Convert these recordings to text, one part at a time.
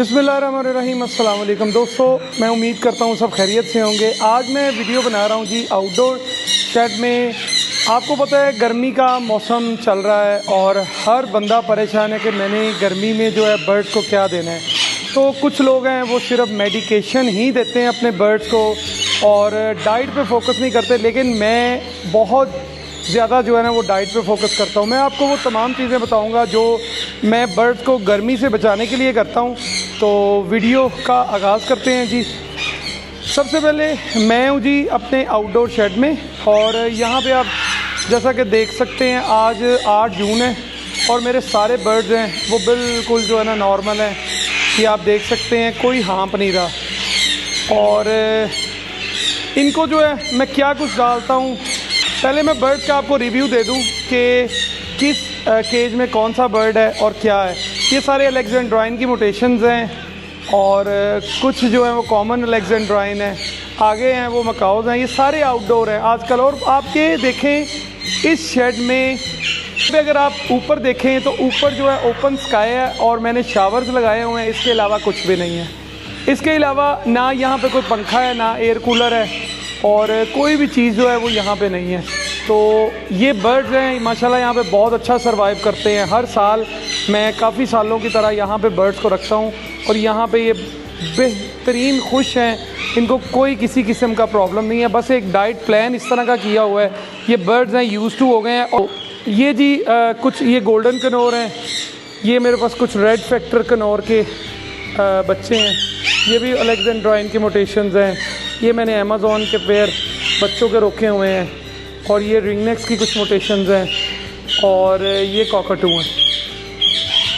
बिस्मिल्लाहिर्रहमानिर्रहीम। अस्सलाम वालेकुम दोस्तों, मैं उम्मीद करता हूँ सब खैरियत से होंगे। आज मैं वीडियो बना रहा हूँ जी आउटडोर शेड में। आपको पता है गर्मी का मौसम चल रहा है और हर बंदा परेशान है कि मैंने गर्मी में जो है बर्ड्स को क्या देना है। तो कुछ लोग हैं वो सिर्फ मेडिकेशन ही देते हैं अपने बर्ड्स को और डाइट पे फोकस नहीं करते, लेकिन मैं बहुत ज़्यादा जो है ना वो डाइट पे फोकस करता हूँ। मैं आपको वो तमाम चीज़ें बताऊँगा जो मैं बर्ड्स को गर्मी से बचाने के लिए करता हूँ। तो वीडियो का आगाज़ करते हैं जी। सबसे पहले मैं हूँ जी अपने आउटडोर शेड में और यहाँ पे आप जैसा कि देख सकते हैं आज 8 जून है और मेरे सारे बर्ड्स हैं वो बिल्कुल जो है ना नॉर्मल हैं। कि आप देख सकते हैं कोई हाँप नहीं रहा। और इनको जो है मैं क्या कुछ डालता हूँ, पहले मैं बर्ड का आपको रिव्यू दे दूं कि किस केज में कौन सा बर्ड है और क्या है। ये सारे अलेक्जेंड्राइन की म्यूटेशंस हैं और कुछ जो है वो कॉमन अलेक्जेंड्राइन है, आगे हैं वो मकाओज हैं। ये सारे आउटडोर हैं आजकल। और आपके देखें इस शेड में अगर आप ऊपर देखें तो ऊपर जो है ओपन स्काई है और मैंने शावर्स लगाए हुए हैं, इसके अलावा कुछ भी नहीं है। इसके अलावा ना यहाँ पे कोई पंखा है ना एयर कूलर है और कोई भी चीज़ जो है वो यहाँ पे नहीं है। तो ये बर्ड्स हैं माशाल्लाह यहाँ पे बहुत अच्छा सरवाइव करते हैं। हर साल मैं काफ़ी सालों की तरह यहाँ पे बर्ड्स को रखता हूँ और यहाँ पे ये बेहतरीन खुश हैं। इनको कोई किसी किस्म का प्रॉब्लम नहीं है। बस एक डाइट प्लान इस तरह का किया हुआ है। ये बर्ड्स हैं यूज़ टू हो गए हैं। और ये जी कुछ ये गोल्डन कनौर हैं। ये मेरे पास कुछ रेड फैक्टर कनौर के बच्चे हैं। ये भी अलेक्जेंड्राइन के म्यूटेशंस हैं। ये मैंने अमेज़ॉन के पेयर बच्चों के रोके हुए हैं और ये रिंगनेक्स की कुछ म्यूटेशंस हैं और ये कॉकटू हैं।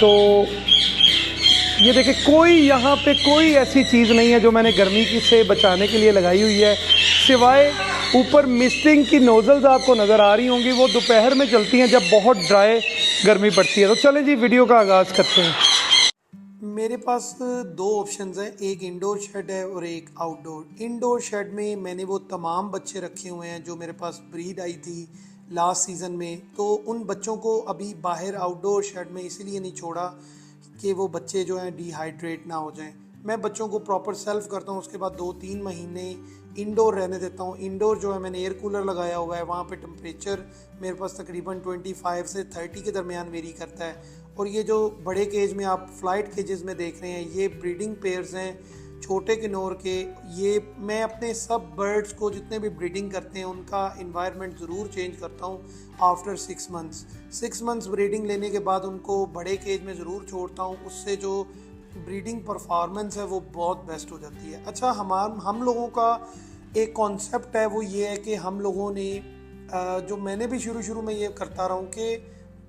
तो ये देखिए कोई यहाँ पे कोई ऐसी चीज़ नहीं है जो मैंने गर्मी की से बचाने के लिए लगाई हुई है, सिवाय ऊपर मिस्टिंग की नोज़ल्स आपको नज़र आ रही होंगी। वो दोपहर में चलती हैं जब बहुत ड्राई गर्मी पड़ती है। तो चलें जी वीडियो का आगाज़ करते हैं। मेरे पास 2 ऑप्शंस हैं, एक इंडोर शेड है और एक आउटडोर। इंडोर शेड में मैंने वो तमाम बच्चे रखे हुए हैं जो मेरे पास ब्रीड आई थी लास्ट सीज़न में। तो उन बच्चों को अभी बाहर आउटडोर शेड में इसीलिए नहीं छोड़ा कि वो बच्चे जो हैं डिहाइड्रेट ना हो जाएं। मैं बच्चों को प्रॉपर सेल्फ करता हूँ, उसके बाद 2-3 महीने इंडोर रहने देता हूँ। इंडोर जो है मैंने एयर कूलर लगाया हुआ है, वहाँ पे टेम्परेचर मेरे पास तकरीबन 25 से 30 के दरमियान वेरी करता है। और ये जो बड़े केज में आप फ्लाइट केजेस में देख रहे हैं ये ब्रीडिंग पेयर्स हैं छोटे किन्नौर के। ये मैं अपने सब बर्ड्स को जितने भी ब्रीडिंग करते हैं उनका इन्वायरमेंट ज़रूर चेंज करता हूँ आफ्टर 6 मंथ्स। 6 मंथ्स ब्रीडिंग लेने के बाद उनको बड़े केज में ज़रूर छोड़ता हूँ। उससे जो ब्रीडिंग परफॉर्मेंस है वो बहुत बेस्ट हो जाती है। अच्छा, हम लोगों का एक कॉन्सेप्ट है वो ये है कि हम लोगों ने जो मैंने भी शुरू में ये करता रहा हूँ कि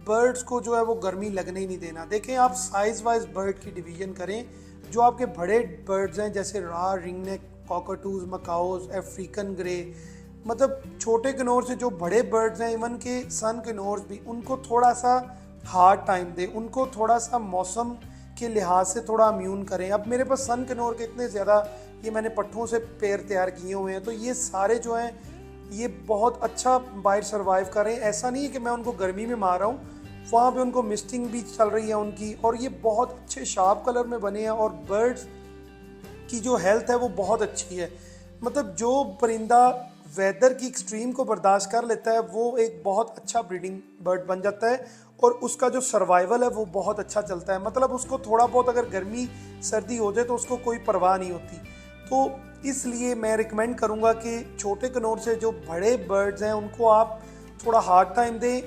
बर्ड्स को जो है वो गर्मी लगने ही नहीं देना। देखें आप साइज़ वाइज बर्ड की डिवीज़न करें। जो आपके बड़े बर्ड्स हैं जैसे रार, रिंगनेक, कॉकटूज, मकाओज, अफ्रीकन ग्रे, मतलब छोटे किन्नौर से जो बड़े बर्ड्स हैं इवन के सन किन्नौर्स भी, उनको थोड़ा सा हार्ड टाइम दें, उनको थोड़ा सा मौसम के लिहाज से थोड़ा इम्यून करें। अब मेरे पास सन किन्नौर के इतने ज़्यादा ये मैंने पट्ठों से पेयर तैयार किए हुए हैं तो ये सारे जो हैं ये बहुत अच्छा बाहर सर्वाइव कर रहे हैं। ऐसा नहीं है कि मैं उनको गर्मी में मार रहा हूँ, वहाँ पे उनको मिस्टिंग भी चल रही है उनकी और ये बहुत अच्छे शार्प कलर में बने हैं। और बर्ड्स की जो हेल्थ है वो बहुत अच्छी है। मतलब जो परिंदा वेदर की एक्सट्रीम को बर्दाश्त कर लेता है वो एक बहुत अच्छा ब्रीडिंग बर्ड बन जाता है और उसका जो सर्वाइवल है वो बहुत अच्छा चलता है। मतलब उसको थोड़ा बहुत अगर गर्मी सर्दी हो जाए तो उसको कोई परवाह नहीं होती। तो इसलिए मैं रिकमेंड करूँगा कि छोटे किन्नौर से जो बड़े बर्ड्स हैं उनको आप थोड़ा हार्ड टाइम दें।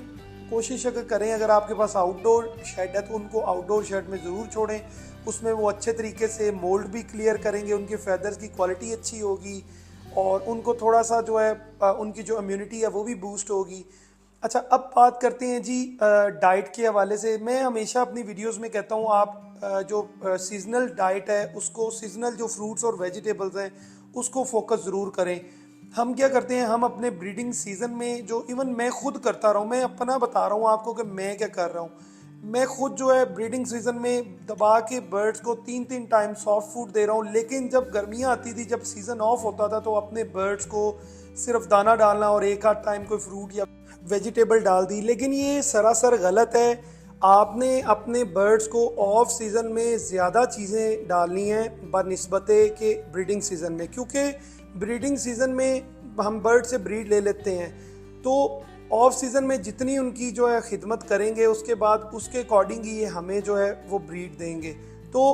कोशिश अगर करें, अगर आपके पास आउटडोर शेड है तो उनको आउटडोर शेड में ज़रूर छोड़ें। उसमें वो अच्छे तरीके से मोल्ड भी क्लियर करेंगे, उनके फैदर्स की क्वालिटी अच्छी होगी और उनको थोड़ा सा जो है उनकी जो इम्यूनिटी है वो भी बूस्ट होगी। अच्छा, अब बात करते हैं जी डाइट के हवाले से। मैं हमेशा अपनी वीडियोस में कहता हूँ आप जो सीजनल डाइट है उसको, सीजनल जो फ्रूट्स और वेजिटेबल्स हैं उसको फोकस ज़रूर करें। हम क्या करते हैं, हम अपने ब्रीडिंग सीज़न में जो इवन मैं खुद करता रहा हूँ, मैं अपना बता रहा हूँ आपको कि मैं क्या कर रहा हूँ। मैं खुद जो है ब्रीडिंग सीज़न में दबा के बर्ड्स को 3-3 टाइम सॉफ्ट फूड दे रहा हूँ। लेकिन जब गर्मियाँ आती थी, जब सीज़न ऑफ होता था तो अपने बर्ड्स को सिर्फ दाना डालना और 1-8 टाइम कोई फ्रूट या वेजिटेबल डाल दी। लेकिन ये सरासर गलत है। आपने अपने बर्ड्स को ऑफ सीज़न में ज़्यादा चीज़ें डालनी हैं बनिस्बते के ब्रीडिंग सीज़न में, क्योंकि ब्रीडिंग सीज़न में हम बर्ड से ब्रीड ले लेते हैं, तो ऑफ सीज़न में जितनी उनकी जो है खिदमत करेंगे उसके बाद उसके अकॉर्डिंग ही ये हमें जो है वो ब्रीड देंगे। तो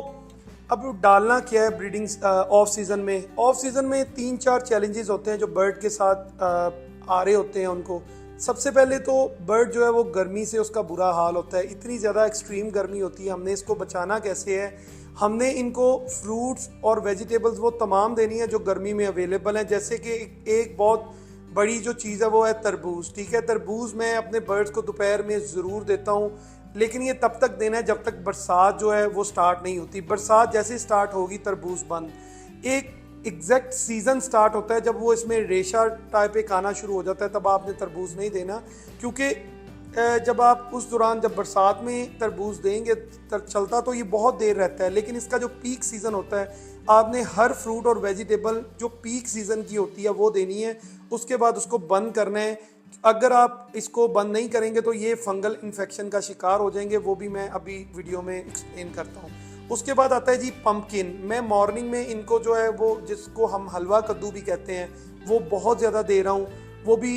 अब डालना क्या है ब्रीडिंग ऑफ सीज़न में? ऑफ सीज़न में 3-4 चैलेंजेस होते हैं जो बर्ड के साथ आ रहे होते हैं उनको। सबसे पहले तो बर्ड जो है वो गर्मी से उसका बुरा हाल होता है, इतनी ज़्यादा एक्सट्रीम गर्मी होती है। हमने इसको बचाना कैसे है? हमने इनको फ्रूट्स और वेजिटेबल्स वो तमाम देनी है जो गर्मी में अवेलेबल हैं। जैसे कि एक बहुत बड़ी जो चीज़ है वो है तरबूज। ठीक है, तरबूज मैं अपने बर्ड्स को दोपहर में ज़रूर देता हूँ, लेकिन ये तब तक देना है जब तक बरसात जो है वो स्टार्ट नहीं होती। बरसात जैसे स्टार्ट होगी तरबूज बंद। एक एग्जैक्ट सीज़न स्टार्ट होता है जब वो इसमें रेशा टाइप एक आना शुरू हो जाता है, तब आपने तरबूज नहीं देना, क्योंकि जब आप उस दौरान जब बरसात में तरबूज देंगे चलता तो ये बहुत देर रहता है, लेकिन इसका जो पीक सीज़न होता है आपने हर फ्रूट और वेजिटेबल जो पीक सीज़न की होती है वो देनी है। उसके बाद उसको बंद करना है। अगर आप इसको बंद नहीं करेंगे तो ये फंगल इन्फेक्शन का शिकार हो जाएंगे, वो भी मैं अभी वीडियो में एक्सप्लेन करता हूँ। उसके बाद आता है जी पम्पकिन। मैं मॉर्निंग में इनको जो है वो जिसको हम हलवा कद्दू भी कहते हैं वो बहुत ज़्यादा दे रहा हूँ। वो भी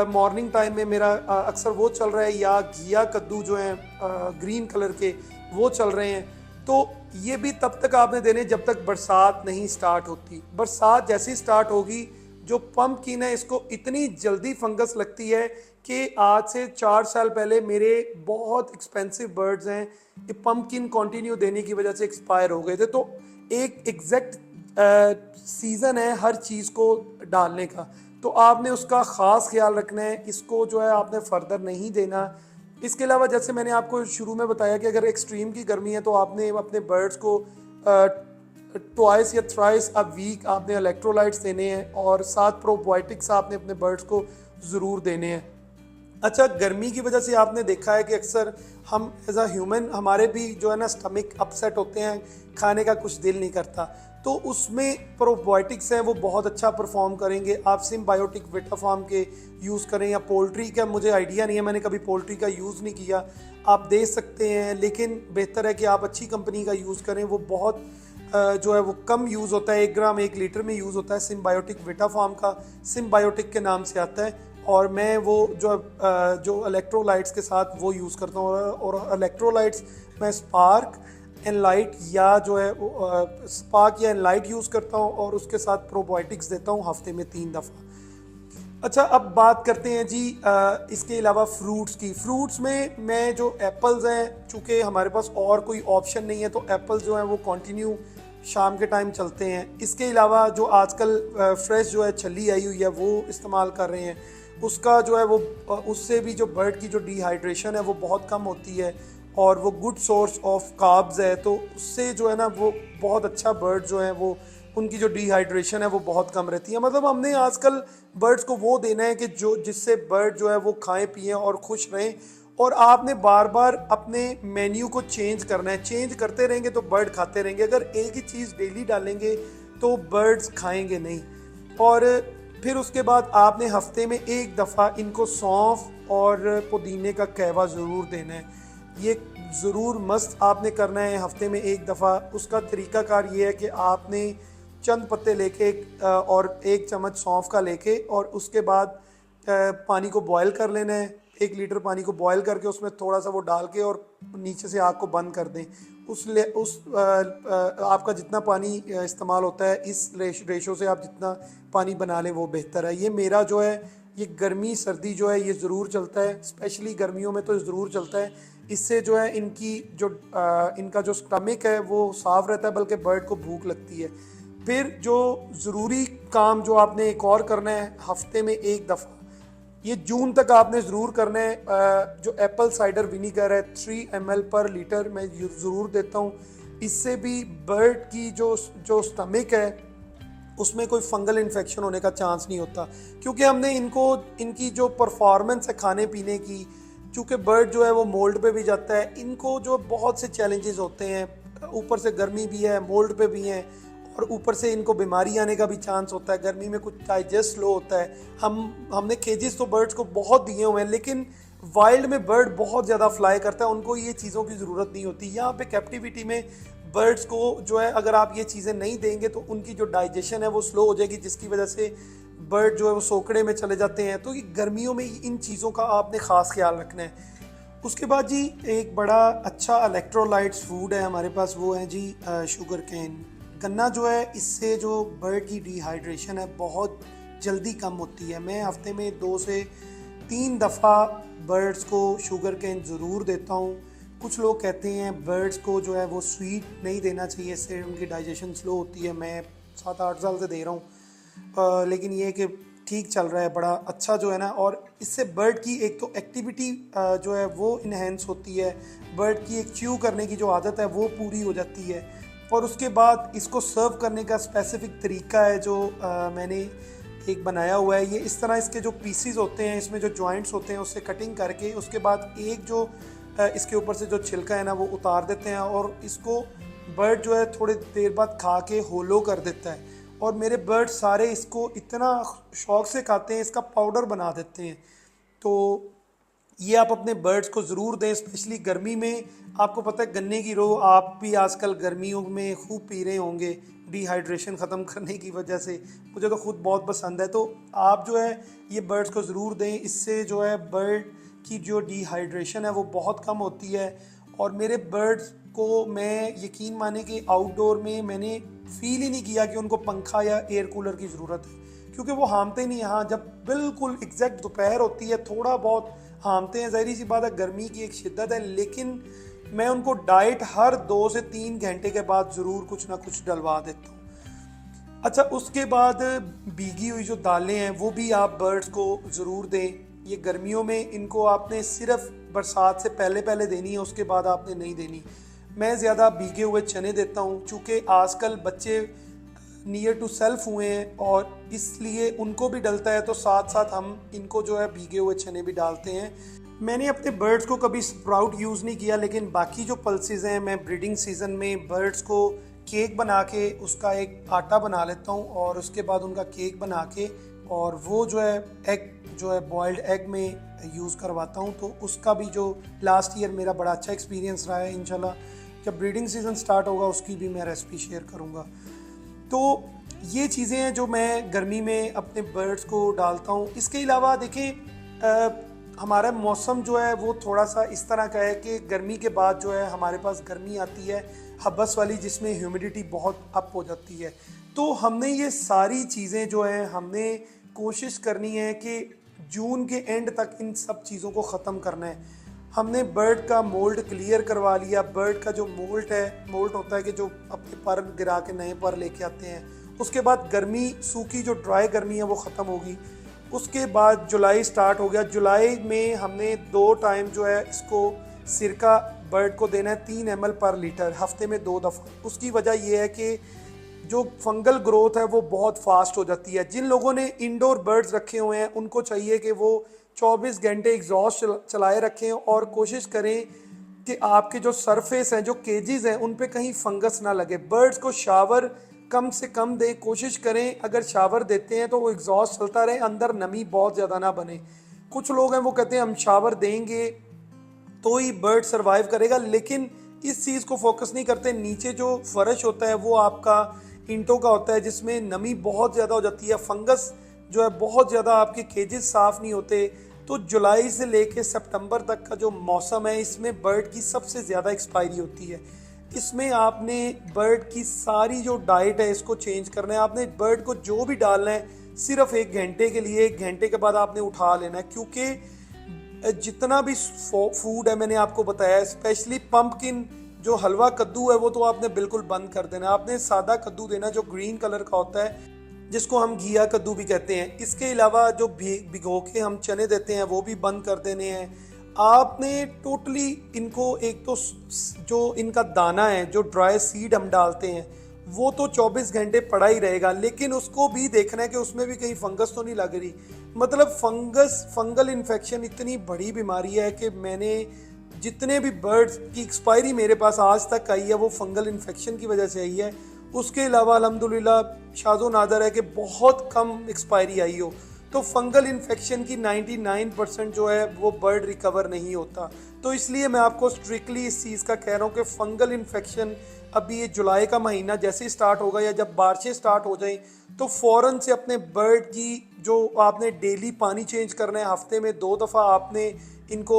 मॉर्निंग टाइम में मेरा अक्सर वो चल रहा है, या घिया कद्दू जो हैं ग्रीन कलर के वो चल रहे हैं। तो ये भी तब तक आपने देने जब तक बरसात नहीं स्टार्ट होती। बरसात जैसी स्टार्ट होगी, जो पम्पकिन है इसको इतनी जल्दी फंगस लगती है कि आज से 4 साल पहले मेरे बहुत एक्सपेंसिव बर्ड्स हैं ये पम्पकिन कंटिन्यू देने की वजह से एक्सपायर हो गए थे। तो एक एग्जैक्ट सीज़न है हर चीज़ को डालने का, तो आपने उसका ख़ास ख्याल रखना है। इसको जो है आपने फर्दर नहीं देना। इसके अलावा जैसे मैंने आपको शुरू में बताया कि अगर एक्सट्रीम की गर्मी है तो आपने अपने बर्ड्स को ट्वाइस या थ्राइस अ वीक आपने इलेक्ट्रोलाइट्स देने हैं, और 7 प्रोबायोटिक्स आपने अपने बर्ड्स को ज़रूर देने हैं। अच्छा, गर्मी की वजह से आपने देखा है कि अक्सर हम एज अ ह्यूमन हमारे भी जो है ना स्टमक अपसेट होते हैं, खाने का कुछ दिल नहीं करता, तो उसमें प्रोबायोटिक्स हैं वो बहुत अच्छा परफॉर्म करेंगे। आप सिम्बायोटिक विटाफार्म के यूज़ करें, या पोल्ट्री का मुझे आइडिया नहीं है, मैंने कभी पोल्ट्री का यूज़ नहीं किया, आप दे सकते हैं, लेकिन बेहतर है कि आप अच्छी कंपनी का यूज़ करें। वो बहुत जो है वो कम यूज़ होता है, 1 ग्राम 1 लीटर में यूज़ होता है। सिम्बायोटिक विटाफार्म का सिम्बायोटिक के नाम से आता है, और मैं वो जो इलेक्ट्रोलाइट्स के साथ वो यूज़ करता हूँ। और इलेक्ट्रोलाइट्स मैं स्पार्क एनलाइट या जो है स्पार्क या एनलाइट यूज़ करता हूँ, और उसके साथ प्रोबायोटिक्स देता हूँ हफ्ते में 3 दफ़ा। अच्छा, अब बात करते हैं जी इसके अलावा फ्रूट्स की। फ्रूट्स में मैं जो एप्पल्स हैं, चूँकि हमारे पास और कोई ऑप्शन नहीं है, तो एप्पल्स जो हैं वो कंटिन्यू शाम के टाइम चलते हैं। इसके अलावा जो आजकल फ्रेश जो है छली आई हुई है वो इस्तेमाल कर रहे हैं। उसका जो है वो उससे भी जो बर्ड की जो डिहाइड्रेशन है वो बहुत कम होती है, और वो गुड सोर्स ऑफ कार्ब्स है, तो उससे जो है ना वो बहुत अच्छा बर्ड जो है वो उनकी जो डिहाइड्रेशन है वो बहुत कम रहती है। मतलब हमने आजकल बर्ड्स को वो देना है कि जो जिससे बर्ड जो है वो खाएं पिएं और खुश रहें, और आपने बार बार अपने मेन्यू को चेंज करना है। चेंज करते रहेंगे तो बर्ड खाते रहेंगे, अगर एक ही चीज़ डेली डालेंगे तो बर्ड्स खाएंगे नहीं। और फिर उसके बाद आपने हफ्ते में 1 दफ़ा इनको सौंफ और पुदीने का कहवा ज़रूर देना है। ये ज़रूर मस्त आपने करना है हफ्ते में 1 दफ़ा। उसका तरीकाकार ये है कि आपने चंद पत्ते लेके और 1 चम्मच सौंफ का लेके, और उसके बाद पानी को बॉयल कर लेना है। 1 लीटर पानी को बॉयल करके उसमें थोड़ा सा वो डाल के और नीचे से आग को बंद कर दें। आपका जितना पानी इस्तेमाल होता है इस रेशो से आप जितना पानी बना लें वो बेहतर है। ये मेरा जो है ये गर्मी सर्दी जो है ये ज़रूर चलता है, स्पेशली गर्मियों में तो ज़रूर चलता है। इससे जो है इनका जो स्टमक है वो साफ़ रहता है, बल्कि बर्ड को भूख लगती है। फिर जो ज़रूरी काम जो आपने एक और करना है हफ्ते में 1 दफ़ा, ये जून तक आपने ज़रूर करना है। जो एप्पल साइडर विनीगर है 3 ml पर लीटर मैं ज़रूर देता हूँ। इससे भी बर्ड की जो स्टमक है उसमें कोई फंगल इन्फेक्शन होने का चांस नहीं होता, क्योंकि हमने इनकी जो परफॉर्मेंस है खाने पीने की, चूँकि बर्ड जो है वो मोल्ड पे भी जाता है, इनको जो बहुत से चैलेंजेस होते हैं, ऊपर से गर्मी भी है, मोल्ड पे भी हैं, और ऊपर से इनको बीमारी आने का भी चांस होता है। गर्मी में कुछ डाइजेस्ट स्लो होता है। हमने केजेस तो बर्ड्स को बहुत दिए हुए हैं, लेकिन वाइल्ड में बर्ड बहुत ज़्यादा फ्लाई करता है, उनको ये चीज़ों की ज़रूरत नहीं होती। यहाँ पे कैप्टिविटी में बर्ड्स को जो है अगर आप ये चीज़ें नहीं देंगे तो उनकी जो डाइजेशन है वो स्लो हो जाएगी, जिसकी वजह से बर्ड जो है वो सोकड़े में चले जाते हैं। तो ये गर्मियों में इन चीज़ों का आपने ख़ास ख्याल रखना है। उसके बाद जी एक बड़ा अच्छा इलेक्ट्रोलाइट्स फूड है हमारे पास, वो है जी शुगर केन। गन्ना जो है, इससे जो बर्ड की डिहाइड्रेशन है बहुत जल्दी कम होती है। मैं हफ्ते में 2 से 3 दफ़ा बर्ड्स को शुगर केन ज़रूर देता हूँ। कुछ लोग कहते हैं बर्ड्स को जो है वो स्वीट नहीं देना चाहिए, इससे उनकी डाइजेशन स्लो होती है। मैं 7-8 साल से दे रहा हूँ, लेकिन ये कि ठीक चल रहा है, बड़ा अच्छा जो है ना। और इससे बर्ड की एक तो एक्टिविटी जो है वो इन्हेंस होती है, बर्ड की एक च्यू करने की जो आदत है वो पूरी हो जाती है। और उसके बाद इसको सर्व करने का स्पेसिफिक तरीका है जो मैंने एक बनाया हुआ है। ये इस तरह इसके जो पीसीज होते हैं, इसमें जो जॉइंट्स होते हैं उससे कटिंग करके उसके बाद एक जो इसके ऊपर से जो छिलका है ना वो उतार देते हैं, और इसको बर्ड जो है थोड़ी देर बाद खा के होलो कर देता है। और मेरे बर्ड सारे इसको इतना शौक से खाते हैं, इसका पाउडर बना देते हैं। तो ये आप अपने बर्ड्स को ज़रूर दें, स्पेशली गर्मी में। आपको पता है गन्ने की रो आप भी आजकल गर्मियों में खूब पी रहे होंगे डिहाइड्रेशन ख़त्म करने की वजह से। मुझे तो खुद बहुत पसंद है। तो आप जो है ये बर्ड्स को ज़रूर दें, इससे जो है बर्ड की जो डिहाइड्रेशन है वो बहुत कम होती है। और मेरे बर्ड्स को मैं यकीन माने कि आउटडोर में मैंने फील ही नहीं किया कि उनको पंखा या एयर कूलर की ज़रूरत है, क्योंकि वो हामते नहीं। हाँ, जब बिल्कुल एग्जैक्ट दोपहर होती है थोड़ा बहुत हामते हैं, ज़ाहिर सी बात है गर्मी की एक शिद्दत है, लेकिन मैं उनको डाइट हर 2 से 3 घंटे के बाद ज़रूर कुछ ना कुछ डलवा देता हूँ। अच्छा, उसके बाद भीगी हुई जो दालें हैं वो भी आप बर्ड्स को ज़रूर दें। ये गर्मियों में इनको आपने सिर्फ बरसात से पहले पहले देनी है, उसके बाद आपने नहीं देनी। मैं ज़्यादा भीगे हुए चने देता हूँ, चूँकि आजकल बच्चे नियर टू सेल्फ हुए हैं और इसलिए उनको भी डलता है, तो साथ साथ हम इनको जो है भीगे हुए चने भी डालते हैं। मैंने अपने बर्ड्स को कभी स्प्राउट यूज़ नहीं किया, लेकिन बाकी जो पल्सेस हैं मैं ब्रीडिंग सीज़न में बर्ड्स को केक बना के उसका एक आटा बना लेता हूँ, और उसके बाद उनका केक बना के और वो जो है एग जो है बॉइल्ड एग में यूज़ करवाता हूँ। तो उसका भी जो लास्ट ईयर मेरा बड़ा अच्छा एक्सपीरियंस रहा है। इंशाल्लाह जब ब्रीडिंग सीज़न स्टार्ट होगा उसकी भी मैं रेसिपी शेयर करूँगा। तो ये चीज़ें हैं जो मैं गर्मी में अपने बर्ड्स को डालता हूँ। इसके अलावा देखें हमारा मौसम जो है वो थोड़ा सा इस तरह का है कि गर्मी के बाद जो है हमारे पास गर्मी आती है हब्बस वाली, जिसमें ह्यूमिडिटी बहुत अप हो जाती है। तो हमने ये सारी चीज़ें जो हैं हमने कोशिश करनी है कि जून के एंड तक इन सब चीज़ों को ख़त्म करना है। हमने बर्ड का मोल्ड क्लियर करवा लिया। बर्ड का जो मोल्ट होता है कि जो अपने पर गिरा के नए पर लेके आते हैं। उसके बाद गर्मी, सूखी जो ड्राई गर्मी है वो ख़त्म होगी। उसके बाद जुलाई स्टार्ट हो गया। जुलाई में हमने 2 टाइम जो है इसको सिरका बर्ड को देना है 3 ml पर लीटर, हफ्ते में 2 दफ़ा। उसकी वजह यह है कि जो फंगल ग्रोथ है वो बहुत फास्ट हो जाती है। जिन लोगों ने इंडोर बर्ड्स रखे हुए हैं उनको चाहिए कि वो 24 घंटे एग्जॉस्ट चलाए रखें और कोशिश करें कि आपके जो सरफेस हैं, जो केजेस हैं, उन पे कहीं फंगस ना लगे। बर्ड्स को शावर कम से कम दें, कोशिश करें अगर शावर देते हैं तो वो एग्जॉस्ट चलता रहे, अंदर नमी बहुत ज़्यादा ना बने। कुछ लोग हैं वो कहते हैं हम शावर देंगे तो ही बर्ड सर्वाइव करेगा, लेकिन इस चीज़ को फोकस नहीं करते। नीचे जो फर्श होता है वो आपका ईंटों का होता है, जिसमें नमी बहुत ज़्यादा हो जाती है, फंगस जो है बहुत ज़्यादा, आपके केजेस साफ़ नहीं होते। तो जुलाई से लेके सितंबर तक का जो मौसम है इसमें बर्ड की सबसे ज़्यादा एक्सपायरी होती है। इसमें आपने बर्ड की सारी जो डाइट है इसको चेंज करना है। आपने बर्ड को जो भी डालना है सिर्फ 1 घंटे के लिए, 1 घंटे के बाद आपने उठा लेना है, क्योंकि जितना भी फूड है मैंने आपको बताया, स्पेशली पम्पकिन जो हलवा कद्दू है वो तो आपने बिल्कुल बंद कर देना। आपने सादा कद्दू देना जो ग्रीन कलर का होता है, जिसको हम घिया कद्दू भी कहते हैं। इसके अलावा जो भिगो के हम चने देते हैं वो भी बंद कर देने हैं। आपने टोटली इनको, एक तो जो इनका दाना है, जो ड्राई सीड हम डालते हैं वो तो 24 घंटे पड़ा ही रहेगा, लेकिन उसको भी देखना है कि उसमें भी कहीं फंगस तो नहीं लग रही। मतलब फंगल इन्फेक्शन इतनी बड़ी बीमारी है कि मैंने जितने भी बर्ड्स की एक्सपायरी मेरे पास आज तक आई है वो फंगल इन्फेक्शन की वजह से आई है। उसके अलावा अल्हम्दुलिल्लाह शाज़ो नादर है कि बहुत कम एक्सपायरी आई हो। तो फंगल इन्फेक्शन की 99% जो है वो बर्ड रिकवर नहीं होता। तो इसलिए मैं आपको स्ट्रिक्टली इस चीज़ का कह रहा हूँ कि फंगल इन्फेक्शन अभी ये जुलाई का महीना जैसे ही स्टार्ट होगा या जब बारिशें स्टार्ट हो जाएं तो फ़ौरन से अपने बर्ड की जो आपने डेली पानी चेंज करना है, हफ्ते में 2 दफ़ा आपने इनको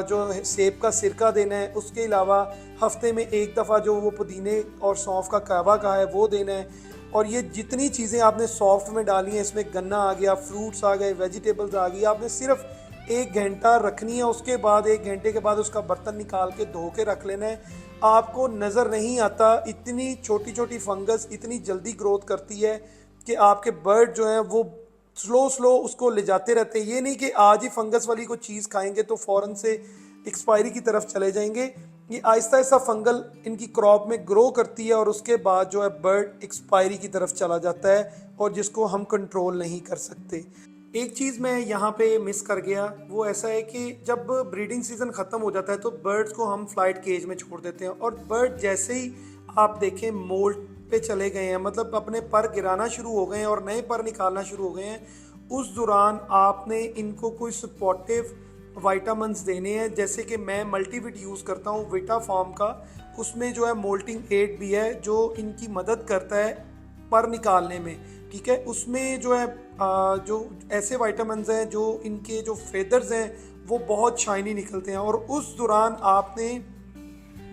जो सेब का सिरका देना है, उसके अलावा हफ्ते में 1 दफ़ा जो वो पुदीने और सौंफ का कहवा का है वो देना है। और ये जितनी चीज़ें आपने सॉफ्ट में डाली हैं, इसमें गन्ना आ गया, फ्रूट्स आ गए, वेजिटेबल्स आ गई, आपने सिर्फ 1 घंटा रखनी है। उसके बाद 1 घंटे के बाद उसका बर्तन निकाल के धो के रख लेना है। आपको नज़र नहीं आता इतनी छोटी छोटी फंगस इतनी जल्दी ग्रोथ करती है कि आपके बर्ड जो हैं वो स्लो उसको ले जाते रहते हैं। ये नहीं कि आज ही फंगस वाली कोई चीज़ खाएंगे तो फ़ौरन से एक्सपायरी की तरफ चले जाएंगे। ये आहिस्ता आहिस्ता फंगल इनकी क्रॉप में ग्रो करती है और उसके बाद जो है बर्ड एक्सपायरी की तरफ चला जाता है और जिसको हम कंट्रोल नहीं कर सकते। एक चीज़ मैं यहाँ पे मिस कर गया, वो ऐसा है कि जब ब्रीडिंग सीजन ख़त्म हो जाता है तो बर्ड्स को हम फ्लाइट केज में छोड़ देते हैं और बर्ड जैसे ही आप देखें मोल्ट पे चले गए हैं, मतलब अपने पर गिराना शुरू हो गए हैं और नए पर निकालना शुरू हो गए हैं, उस दौरान आपने इनको कोई सपोर्टिव वाइटामिन्स देने हैं। जैसे कि मैं मल्टीविट यूज़ करता हूँ विटा फार्म का, उसमें जो है मोल्टिंग एड भी है जो इनकी मदद करता है पर निकालने में, ठीक है। उसमें जो है जो ऐसे वाइटामिन्स हैं जो इनके जो फेदर्स हैं वो बहुत शाइनी निकलते हैं। और उस दौरान आपने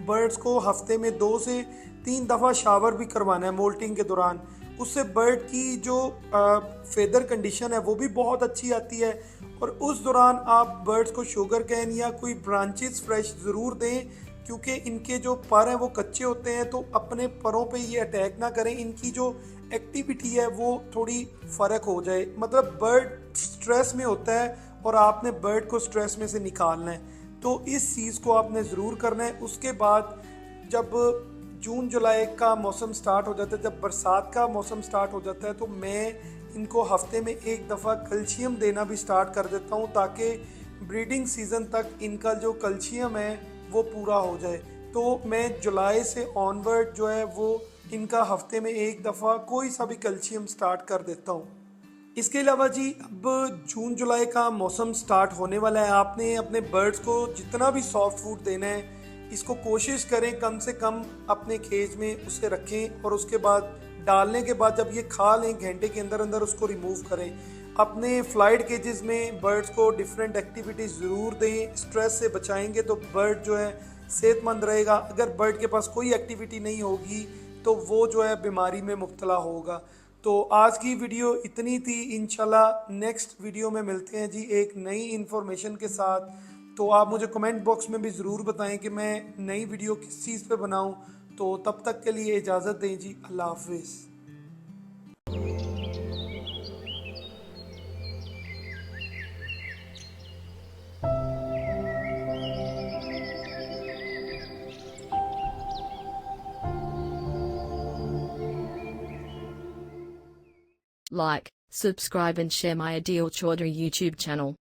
बर्ड्स को हफ्ते में 2 से 3 दफ़ा शावर भी करवाना है मोल्टिंग के दौरान। उससे बर्ड की जो फेदर कंडीशन है वो भी बहुत अच्छी आती है। और उस दौरान आप बर्ड्स को शुगर कैन या कोई ब्रांचेस फ्रेश ज़रूर दें, क्योंकि इनके जो पर हैं वो कच्चे होते हैं, तो अपने परों पे ये अटैक ना करें, इनकी जो एक्टिविटी है वो थोड़ी फ़र्क हो जाए। मतलब बर्ड स्ट्रेस में होता है और आपने बर्ड को स्ट्रेस में से निकालना है, तो इस चीज़ को आपने ज़रूर करना है। उसके बाद जब जून जुलाई का मौसम स्टार्ट हो जाता है, जब बरसात का मौसम स्टार्ट हो जाता है, तो मैं इनको हफ्ते में 1 दफ़ा कैल्शियम देना भी स्टार्ट कर देता हूँ ताकि ब्रीडिंग सीज़न तक इनका जो कैल्शियम है वो पूरा हो जाए। तो मैं जुलाई से ऑनवर्ड जो है वो इनका हफ्ते में 1 दफ़ा कोई सा भी कैल्शियम स्टार्ट कर देता हूँ। इसके अलावा जी अब जून जुलाई का मौसम स्टार्ट होने वाला है, आपने अपने बर्ड्स को जितना भी सॉफ्ट फूड देना है इसको कोशिश करें कम से कम अपने केज में उसे रखें और उसके बाद डालने के बाद जब ये खा लें घंटे के अंदर अंदर उसको रिमूव करें। अपने फ्लाइट केजेस में बर्ड्स को डिफरेंट एक्टिविटीज़ ज़रूर दें, स्ट्रेस से बचाएंगे तो बर्ड जो है सेहतमंद रहेगा। अगर बर्ड के पास कोई एक्टिविटी नहीं होगी तो वो जो है बीमारी में मुब्तला होगा। तो आज की वीडियो इतनी थी, इंशाल्लाह नेक्स्ट वीडियो में मिलते हैं जी एक नई इन्फॉर्मेशन के साथ। तो आप मुझे कमेंट बॉक्स में भी ज़रूर बताएं कि मैं नई वीडियो किस चीज़ पे बनाऊं। तो तब तक के लिए इजाज़त दें जी, अल्लाह हाफिज़। Like, subscribe and share my Adil Chaudhry YouTube channel.